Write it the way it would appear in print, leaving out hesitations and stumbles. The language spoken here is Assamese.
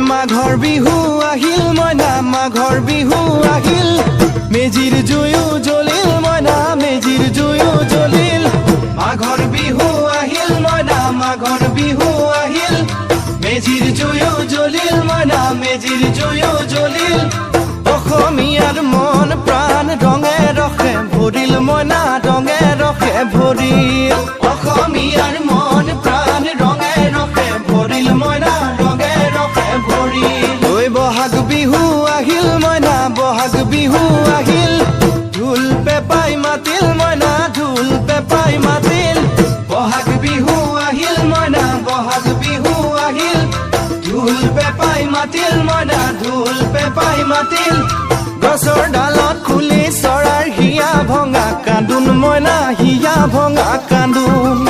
মাঘৰ বিহু আহিল মইনা মাঘৰ বিহু আহিল মেজিৰ জুয়ো জ্বলিল মইনা মেজিৰ জুয়ো জ্বলিল মাঘৰ বিহু আহিল মইনা মাঘৰ বিহু আহিল মেজিৰ জুয়ো জ্বলিল মইনা মেজিৰ জুয়ো জ্বলিল অসমীয়াৰ মন প্ৰাণ ৰঙে ৰখে ভৰিল মইনা ৰঙে ৰখে ভৰিল অসমীয়াৰ মন প্ৰাণ ৰঙে ৰখে ভৰিল মইনা ৰঙে ৰখে ভৰিল ঐ বহাগ বিহু আহিল মইনা বহাগ বিহু আহিল ঢোল পেপাই মাতিল মইনা ঢোল পেপাই মাতিল বহাগ বিহু আহিল মইনা বহাগ বিহু আহিল ঢোল পেপাই মাতিল মইনা ঢোল পেপাই মাতিল গছৰ ডালত খুলি চৰাৰ হিয়া ভঙা কান্দোন মইনা হিয়া ভঙা কান্দোন